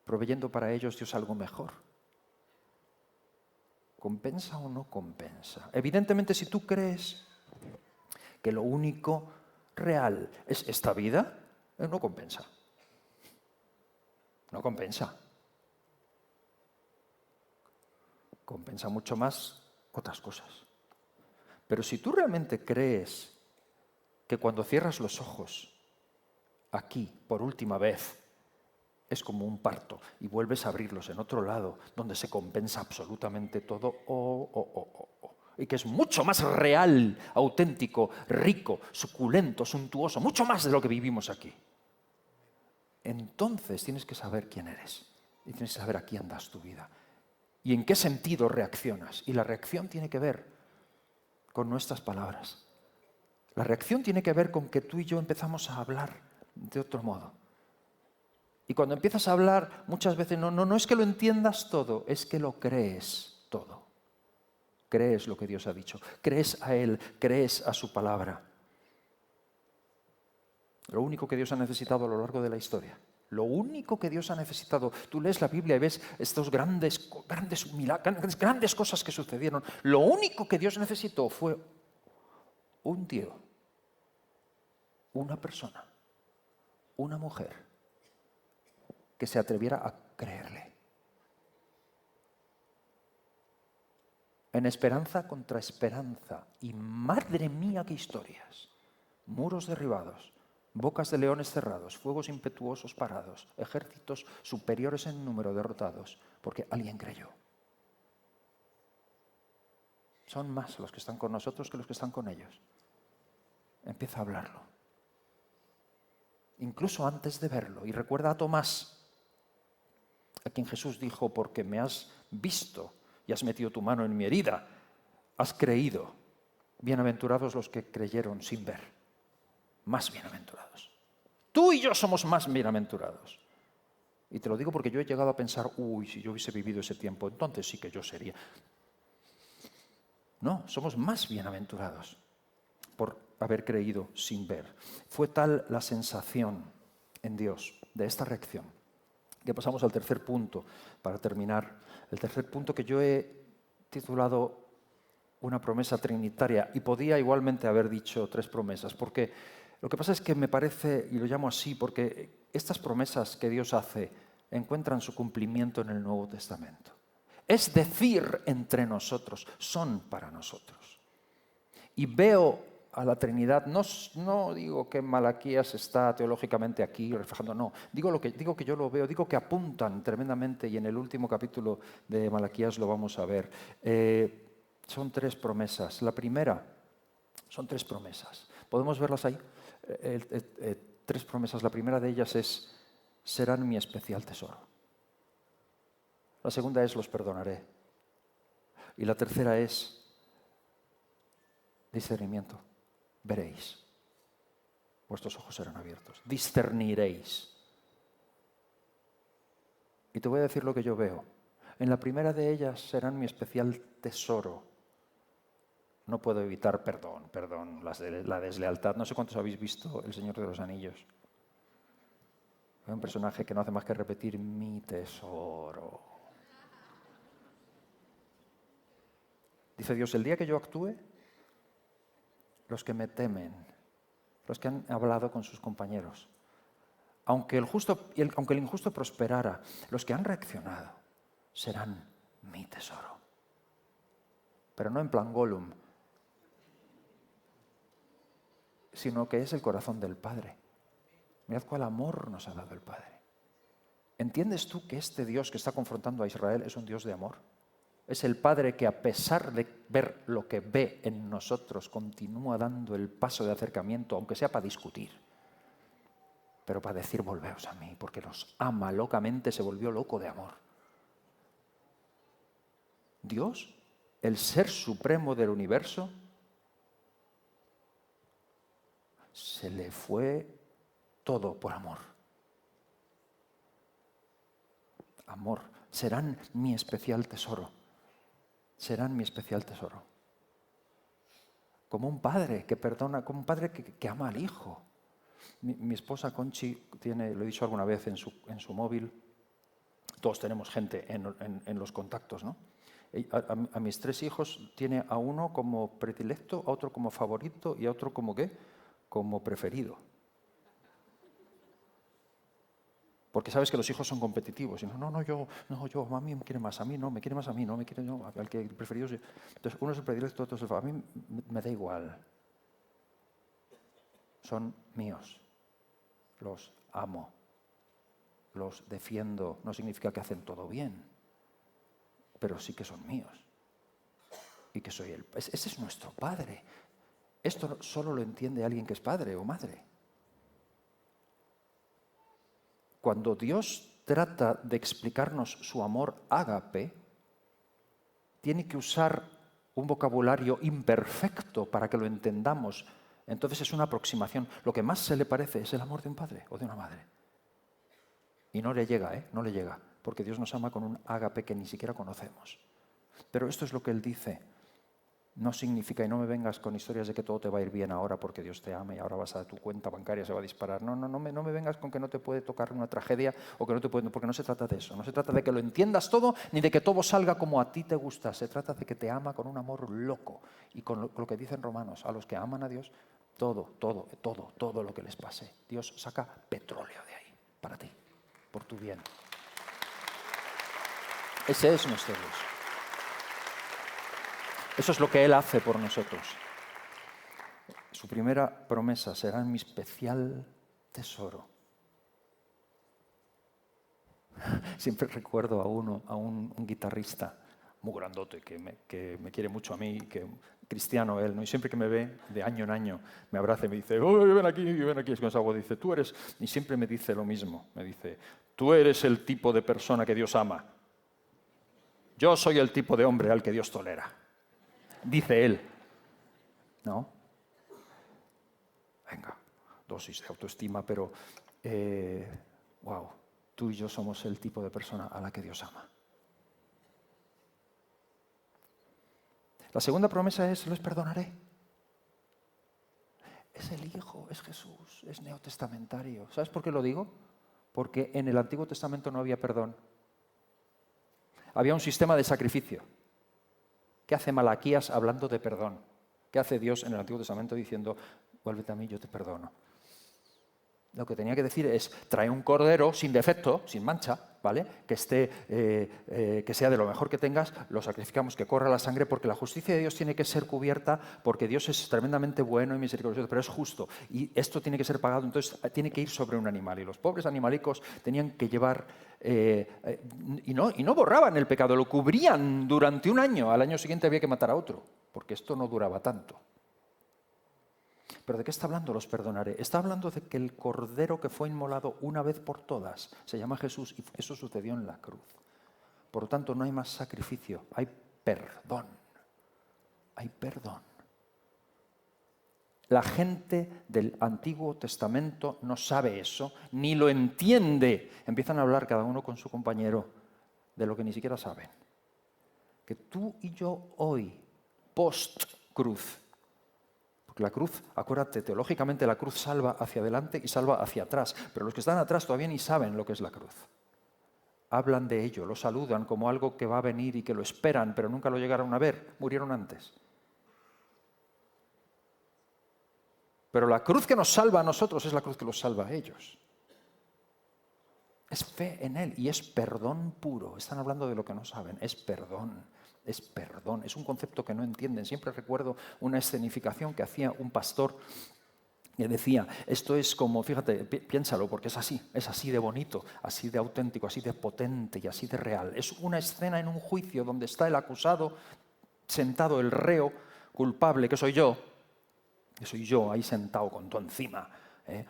Speaker 1: Proveyendo para ellos Dios algo mejor. ¿Compensa o no compensa? Evidentemente, si tú crees que lo único real es esta vida, no compensa. No compensa. Compensa mucho más otras cosas. Pero si tú realmente crees que cuando cierras los ojos, aquí, por última vez, es como un parto y vuelves a abrirlos en otro lado, donde se compensa absolutamente todo, y que es mucho más real, auténtico, rico, suculento, suntuoso, mucho más de lo que vivimos aquí. Entonces tienes que saber quién eres y tienes que saber a quién das tu vida y en qué sentido reaccionas. Y la reacción tiene que ver con nuestras palabras. La reacción tiene que ver con que tú y yo empezamos a hablar de otro modo. Y cuando empiezas a hablar, muchas veces no es que lo entiendas todo, es que lo crees todo. Crees lo que Dios ha dicho, crees a Él, crees a su palabra. Lo único que Dios ha necesitado a lo largo de la historia, lo único que Dios ha necesitado, tú lees la Biblia y ves estos grandes cosas que sucedieron. Lo único que Dios necesitó fue un tío, una persona, una mujer que se atreviera a creerle. En esperanza contra esperanza. Y madre mía, qué historias. Muros derribados, bocas de leones cerrados, fuegos impetuosos parados, ejércitos superiores en número derrotados, porque alguien creyó. Son más los que están con nosotros que los que están con ellos. Empieza a hablarlo. Incluso antes de verlo. Y recuerda a Tomás, a quien Jesús dijo, porque me has visto y has metido tu mano en mi herida, has creído. Bienaventurados los que creyeron sin ver. Más bienaventurados. Tú y yo somos más bienaventurados. Y te lo digo porque yo he llegado a pensar, si yo hubiese vivido ese tiempo, entonces sí que yo sería. No, somos más bienaventurados por haber creído sin ver. Fue tal la sensación en Dios de esta reacción que pasamos al tercer punto, para terminar. El tercer punto que yo he titulado una promesa trinitaria y podía igualmente haber dicho 3 promesas, porque lo que pasa es que me parece, y lo llamo así, porque estas promesas que Dios hace encuentran su cumplimiento en el Nuevo Testamento. Es decir, entre nosotros, son para nosotros. Y veo a la Trinidad, no digo que Malaquías está teológicamente aquí reflejando, no, digo que yo lo veo, digo que apuntan tremendamente, y en el último capítulo de Malaquías lo vamos a ver. Son 3 promesas. La primera, son 3 promesas. ¿Podemos verlas ahí? 3 promesas. La primera de ellas es, serán mi especial tesoro. La segunda es, los perdonaré. Y la tercera es, discernimiento. Veréis. Vuestros ojos serán abiertos. Discerniréis. Y te voy a decir lo que yo veo. En la primera de ellas serán mi especial tesoro. No puedo evitar, perdón, la deslealtad. No sé cuántos habéis visto El Señor de los Anillos. Hay un personaje que no hace más que repetir mi tesoro. Dice Dios, el día que yo actúe, los que me temen, los que han hablado con sus compañeros, aunque el injusto prosperara, los que han reaccionado serán mi tesoro. Pero no en plan Gollum, sino que es el corazón del Padre. Mirad cuál amor nos ha dado el Padre. ¿Entiendes tú que este Dios que está confrontando a Israel es un Dios de amor? Es el Padre que, a pesar de ver lo que ve en nosotros, continúa dando el paso de acercamiento, aunque sea para discutir, pero para decir volveos a mí, porque los ama locamente, se volvió loco de amor. Dios, el ser supremo del universo, se le fue todo por amor. Amor. Serán mi especial tesoro. Serán mi especial tesoro. Como un padre que perdona, como un padre que ama al hijo. Mi esposa Conchi tiene, lo he dicho alguna vez en su móvil, todos tenemos gente en los contactos, ¿no? A mis 3 hijos tiene a uno como predilecto, a otro como favorito y a otro como ¿qué? Como preferido. Porque sabes que los hijos son competitivos. Y yo, a mí me quiere más, a mí no, me quiere más a mí, no, me quiere no, al que el preferido. Entonces, uno es el predilecto, otro es el favorito. A mí me da igual. Son míos. Los amo. Los defiendo. No significa que hacen todo bien, pero sí que son míos. Y que soy él. Ese es nuestro Padre. Esto solo lo entiende alguien que es padre o madre. Cuando Dios trata de explicarnos su amor ágape, tiene que usar un vocabulario imperfecto para que lo entendamos. Entonces es una aproximación. Lo que más se le parece es el amor de un padre o de una madre. Y no le llega, no le llega, porque Dios nos ama con un ágape que ni siquiera conocemos. Pero esto es lo que Él dice. No significa, y no me vengas con historias de que todo te va a ir bien ahora porque Dios te ama y ahora vas a tu cuenta bancaria, se va a disparar. No me vengas con que no te puede tocar una tragedia o que no te puede, porque no se trata de eso. No se trata de que lo entiendas todo ni de que todo salga como a ti te gusta. Se trata de que te ama con un amor loco. Y con lo que dicen Romanos, a los que aman a Dios, todo lo que les pase. Dios saca petróleo de ahí para ti, por tu bien. Ese es nuestro Dios. Eso es lo que Él hace por nosotros. Su primera promesa será mi especial tesoro. Siempre recuerdo a un guitarrista muy grandote que me quiere mucho a mí, cristiano él, ¿no? Y siempre que me ve, de año en año, me abraza y me dice, oh, ven aquí, es con esa voz, dice, tú eres, y siempre me dice lo mismo, me dice, tú eres el tipo de persona que Dios ama. Yo soy el tipo de hombre al que Dios tolera. Dice él. ¿No? Venga, dosis de autoestima, pero wow, tú y yo somos el tipo de persona a la que Dios ama. La segunda promesa es, les perdonaré. Es el Hijo, es Jesús, es neotestamentario. ¿Sabes por qué lo digo? Porque en el Antiguo Testamento no había perdón. Había un sistema de sacrificio. ¿Qué hace Malaquías hablando de perdón? ¿Qué hace Dios en el Antiguo Testamento diciendo, vuélvete a mí, yo te perdono? Lo que tenía que decir es, trae un cordero sin defecto, sin mancha, ¿vale? Que sea de lo mejor que tengas, lo sacrificamos, que corra la sangre, porque la justicia de Dios tiene que ser cubierta, porque Dios es tremendamente bueno y misericordioso, pero es justo. Y esto tiene que ser pagado, entonces tiene que ir sobre un animal. Y los pobres animalicos tenían que llevar, y no borraban el pecado, lo cubrían durante un año. Al año siguiente había que matar a otro, porque esto no duraba tanto. ¿Pero de qué está hablando? Los perdonaré. Está hablando de que el cordero que fue inmolado una vez por todas se llama Jesús y eso sucedió en la cruz. Por lo tanto, no hay más sacrificio, hay perdón. Hay perdón. La gente del Antiguo Testamento no sabe eso, ni lo entiende. Empiezan a hablar cada uno con su compañero de lo que ni siquiera saben. Que tú y yo hoy, post-cruz, porque la cruz, acuérdate, teológicamente la cruz salva hacia adelante y salva hacia atrás, pero los que están atrás todavía ni saben lo que es la cruz. Hablan de ello, lo saludan como algo que va a venir y que lo esperan, pero nunca lo llegaron a ver, murieron antes. Pero la cruz que nos salva a nosotros es la cruz que los salva a ellos. Es fe en Él y es perdón puro. Están hablando de lo que no saben, es perdón. Es perdón, es un concepto que no entienden. Siempre recuerdo una escenificación que hacía un pastor que decía, esto es como, fíjate, piénsalo, porque es así de bonito, así de auténtico, así de potente y así de real. Es una escena en un juicio donde está el acusado sentado, el reo culpable, que soy yo ahí sentado con todo encima,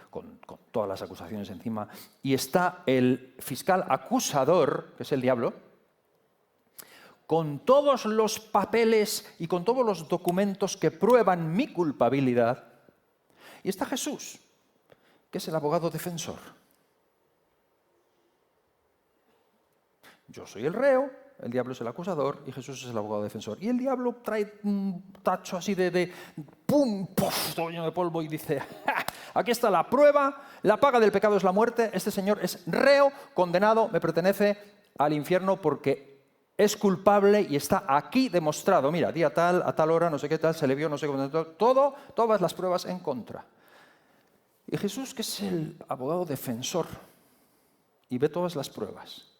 Speaker 1: con todas las acusaciones encima, y está el fiscal acusador, que es el diablo, con todos los papeles y con todos los documentos que prueban mi culpabilidad. Y está Jesús, que es el abogado defensor. Yo soy el reo, el diablo es el acusador y Jesús es el abogado defensor. Y el diablo trae un tacho así de ¡pum! ¡Puf! Todo lleno de polvo y dice, ¡ja! Aquí está la prueba, la paga del pecado es la muerte, este señor es reo, condenado, me pertenece al infierno porque es culpable y está aquí demostrado. Mira, día tal, a tal hora, no sé qué tal, se le vio, no sé cómo, todas las pruebas en contra. Y Jesús, que es el abogado defensor, y ve todas las pruebas.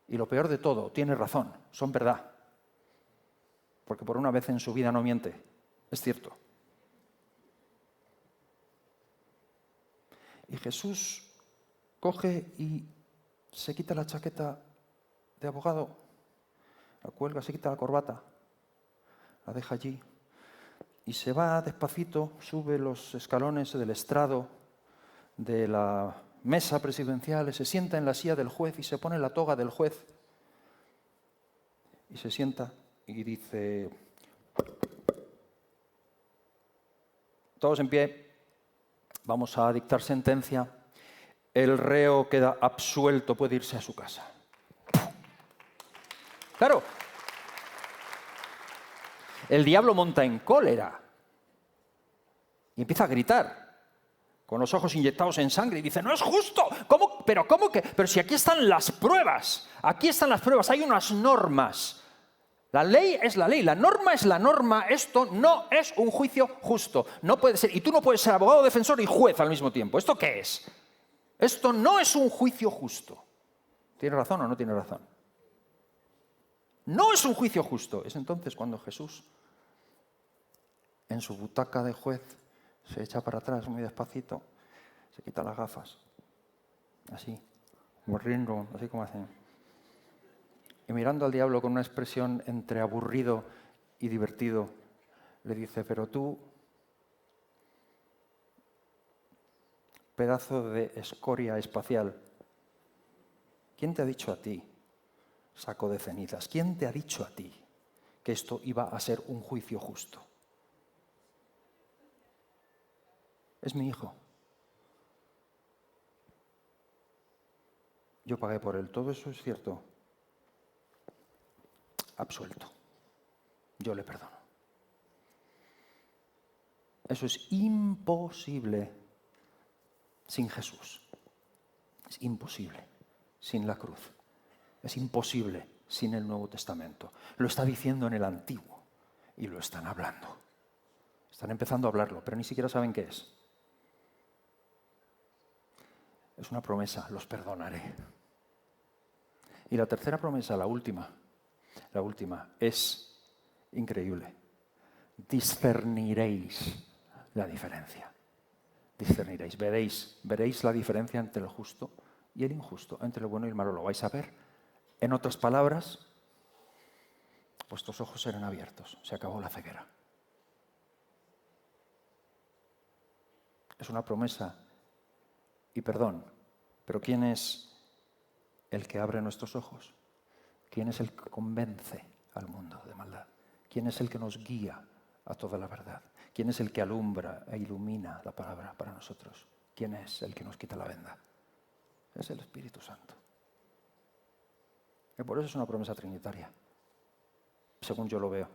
Speaker 1: Y lo peor de todo, tiene razón, son verdad. Porque por una vez en su vida no miente, es cierto. Y Jesús coge y se quita la chaqueta de abogado, la cuelga, se quita la corbata, la deja allí y se va despacito, sube los escalones del estrado de la mesa presidencial, se sienta en la silla del juez y se pone la toga del juez y se sienta y dice, todos en pie, vamos a dictar sentencia, el reo queda absuelto, puede irse a su casa. Claro, el diablo monta en cólera y empieza a gritar, con los ojos inyectados en sangre, y dice, no es justo, ¿cómo? ¿Pero cómo que? Pero si aquí están las pruebas, hay unas normas. La ley es la ley, la norma es la norma, esto no es un juicio justo, no puede ser, y tú no puedes ser abogado, defensor y juez al mismo tiempo. ¿Esto qué es? Esto no es un juicio justo. ¿Tiene razón o no tiene razón? No es un juicio justo. Es entonces cuando Jesús, en su butaca de juez, se echa para atrás muy despacito, se quita las gafas, así, morriendo, así como hacen. Y mirando al diablo con una expresión entre aburrido y divertido, le dice, pero tú, pedazo de escoria espacial, ¿quién te ha dicho a ti, saco de cenizas, quién te ha dicho a ti que esto iba a ser un juicio justo? Es mi hijo. Yo pagué por él, todo eso es cierto. Absuelto. Yo le perdono. Eso es imposible sin Jesús. Es imposible sin la cruz. Es imposible sin el Nuevo Testamento. Lo está diciendo en el Antiguo. y lo están hablando. Están empezando a hablarlo, pero ni siquiera saben qué es. Es una promesa, los perdonaré. Y la tercera promesa, la última es increíble. Discerniréis la diferencia. Discerniréis, veréis la diferencia entre el justo y el injusto, entre lo bueno y el malo. Lo vais a ver. En otras palabras, vuestros ojos serán abiertos. Se acabó la ceguera. Es una promesa. Y perdón, pero ¿quién es el que abre nuestros ojos? ¿Quién es el que convence al mundo de maldad? ¿Quién es el que nos guía a toda la verdad? ¿Quién es el que alumbra e ilumina la palabra para nosotros? ¿Quién es el que nos quita la venda? Es el Espíritu Santo. Y por eso es una promesa trinitaria, según yo lo veo.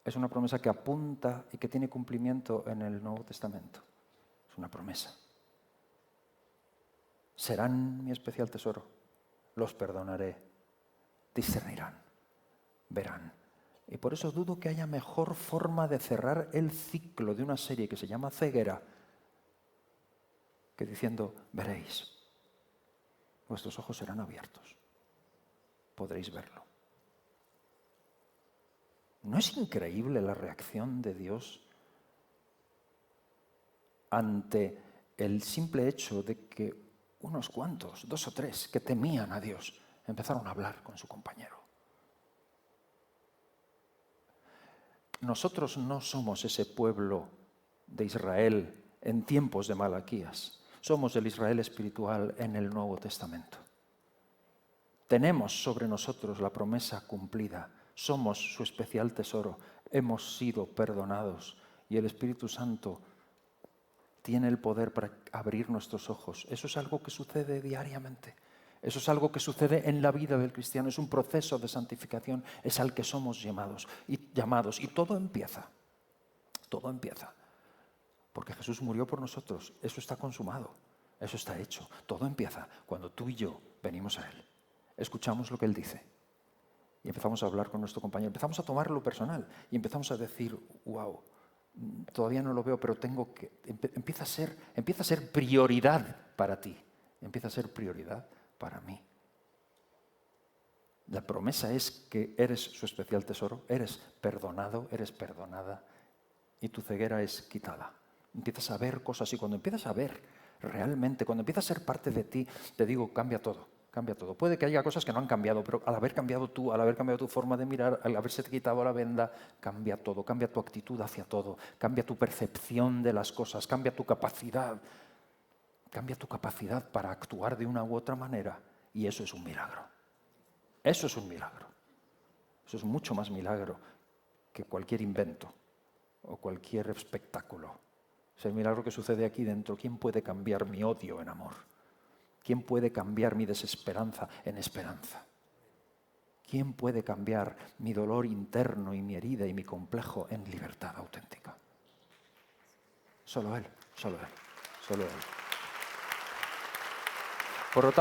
Speaker 1: Es una promesa que apunta y que tiene cumplimiento en el Nuevo Testamento. Es una promesa. Serán mi especial tesoro, los perdonaré, discernirán, verán. Y por eso dudo que haya mejor forma de cerrar el ciclo de una serie que se llama Ceguera que diciendo, veréis, vuestros ojos serán abiertos, podréis verlo. ¿No es increíble la reacción de Dios ante el simple hecho de que unos cuantos, 2 o 3, que temían a Dios, empezaron a hablar con su compañero? Nosotros no somos ese pueblo de Israel en tiempos de Malaquías. Somos el Israel espiritual en el Nuevo Testamento. Tenemos sobre nosotros la promesa cumplida. Somos su especial tesoro. Hemos sido perdonados y el Espíritu Santo tiene el poder para abrir nuestros ojos. Eso es algo que sucede diariamente. Eso es algo que sucede en la vida del cristiano. Es un proceso de santificación. Es al que somos llamados. Y todo empieza. Todo empieza. Porque Jesús murió por nosotros. Eso está consumado. Eso está hecho. Todo empieza cuando tú y yo venimos a Él. Escuchamos lo que Él dice. Y empezamos a hablar con nuestro compañero. Empezamos a tomarlo personal. Y empezamos a decir, wow, todavía no lo veo, pero tengo que... Empieza a ser prioridad para ti. Empieza a ser prioridad para mí. La promesa es que eres su especial tesoro, eres perdonado, eres perdonada y tu ceguera es quitada. Empiezas a ver cosas y cuando empiezas a ver realmente, cuando empieza a ser parte de ti, te digo, cambia todo. Cambia todo. Puede que haya cosas que no han cambiado, pero al haber cambiado tú, al haber cambiado tu forma de mirar, al haberse quitado la venda, cambia todo, cambia tu actitud hacia todo, cambia tu percepción de las cosas, cambia tu capacidad para actuar de una u otra manera. Y eso es un milagro. Eso es un milagro. Eso es mucho más milagro que cualquier invento o cualquier espectáculo. Es el milagro que sucede aquí dentro. ¿Quién puede cambiar mi odio en amor? ¿Quién puede cambiar mi desesperanza en esperanza? ¿Quién puede cambiar mi dolor interno y mi herida y mi complejo en libertad auténtica? Solo Él, solo Él, solo Él. Por lo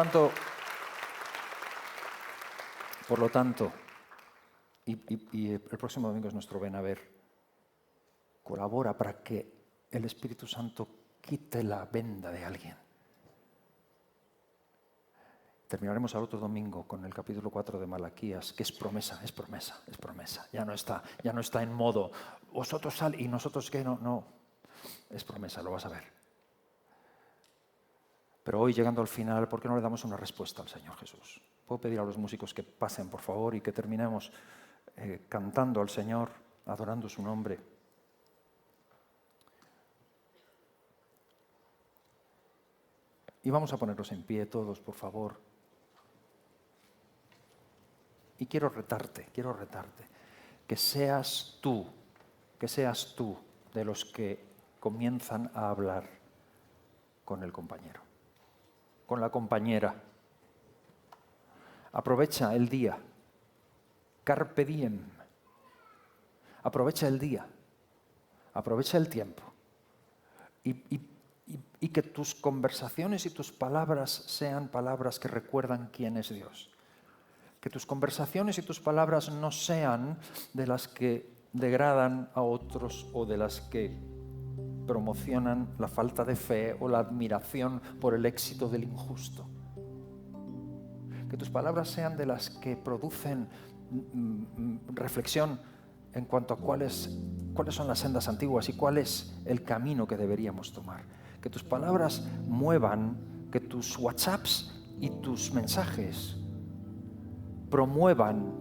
Speaker 1: tanto, y el próximo domingo es nuestro Ven a Ver, colabora para que el Espíritu Santo quite la venda de alguien. Terminaremos al otro domingo con el capítulo 4 de Malaquías, que es promesa, es promesa, es promesa. Ya no está en modo, vosotros sal y nosotros qué, no. Es promesa, lo vas a ver. Pero hoy, llegando al final, ¿por qué no le damos una respuesta al Señor Jesús? Puedo pedir a los músicos que pasen, por favor, y que terminemos cantando al Señor, adorando su nombre. Y vamos a ponernos en pie todos, por favor. Y quiero retarte, que seas tú de los que comienzan a hablar con el compañero, con la compañera. Aprovecha el día, carpe diem, aprovecha el día, aprovecha el tiempo y que tus conversaciones y tus palabras sean palabras que recuerdan quién es Dios. Que tus conversaciones y tus palabras no sean de las que degradan a otros o de las que promocionan la falta de fe o la admiración por el éxito del injusto. Que tus palabras sean de las que producen reflexión en cuanto a cuáles son las sendas antiguas y cuál es el camino que deberíamos tomar. Que tus palabras muevan, que tus WhatsApps y tus mensajes promuevan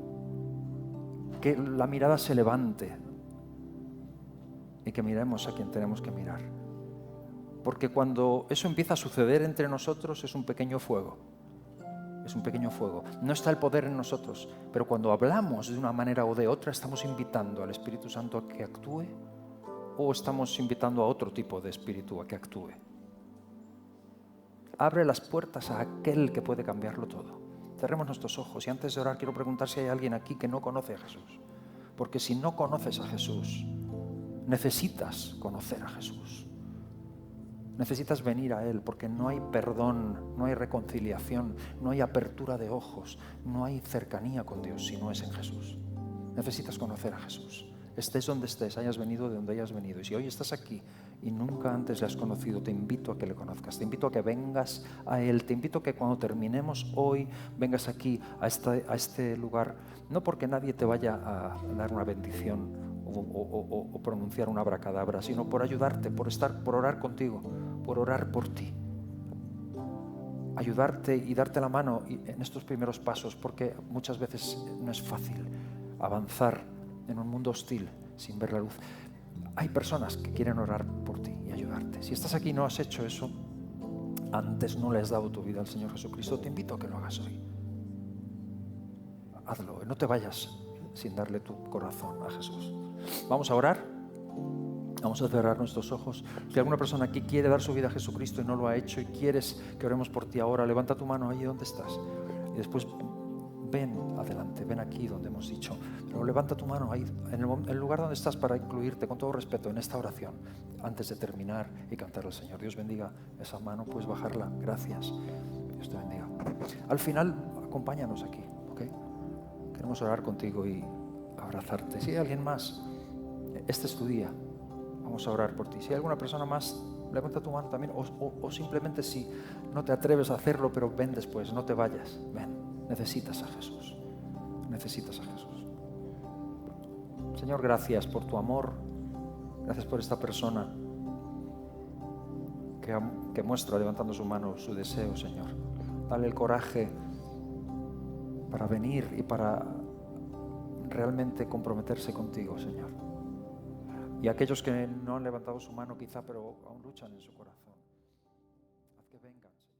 Speaker 1: que la mirada se levante y que miremos a quien tenemos que mirar. Porque cuando eso empieza a suceder entre nosotros es un pequeño fuego. Es un pequeño fuego. No está el poder en nosotros, pero cuando hablamos de una manera o de otra, estamos invitando al Espíritu Santo a que actúe o estamos invitando a otro tipo de espíritu a que actúe. Abre las puertas a aquel que puede cambiarlo todo. Cerremos nuestros ojos y antes de orar quiero preguntar si hay alguien aquí que no conoce a Jesús. Porque si no conoces a Jesús, necesitas conocer a Jesús. Necesitas venir a Él porque no hay perdón, no hay reconciliación, no hay apertura de ojos, no hay cercanía con Dios si no es en Jesús. Necesitas conocer a Jesús. Estés donde estés, hayas venido de donde hayas venido. Y si hoy estás aquí y nunca antes le has conocido, te invito a que le conozcas. Te invito a que vengas a Él. Te invito a que cuando terminemos hoy vengas aquí a este lugar. No porque nadie te vaya a dar una bendición o pronunciar una abracadabra, sino por ayudarte, por orar contigo, por orar por ti. Ayudarte y darte la mano en estos primeros pasos, porque muchas veces no es fácil avanzar en un mundo hostil sin ver la luz. Hay personas que quieren orar por ti y ayudarte. Si estás aquí y no has hecho eso, antes no le has dado tu vida al Señor Jesucristo, te invito a que lo hagas hoy. Hazlo, no te vayas sin darle tu corazón a Jesús. Vamos a orar, vamos a cerrar nuestros ojos. Si alguna persona aquí quiere dar su vida a Jesucristo y no lo ha hecho y quieres que oremos por ti ahora, levanta tu mano ahí donde estás y después ven adelante, ven aquí donde hemos dicho, pero levanta tu mano ahí en el lugar donde estás para incluirte con todo respeto en esta oración antes de terminar y cantar al Señor. Dios bendiga esa mano, puedes bajarla, gracias, Dios te bendiga. Al final acompáñanos aquí, ¿ok? Queremos orar contigo y abrazarte. Si hay alguien más, este es tu día, vamos a orar por ti. Si hay alguna persona más, levanta tu mano también, o simplemente si no te atreves a hacerlo, pero ven después, no te vayas, ven. Necesitas a Jesús. Necesitas a Jesús. Señor, gracias por tu amor. Gracias por esta persona que muestra levantando su mano su deseo, Señor. Dale el coraje para venir y para realmente comprometerse contigo, Señor. Y aquellos que no han levantado su mano quizá, pero aún luchan en su corazón, haz que vengan, Señor.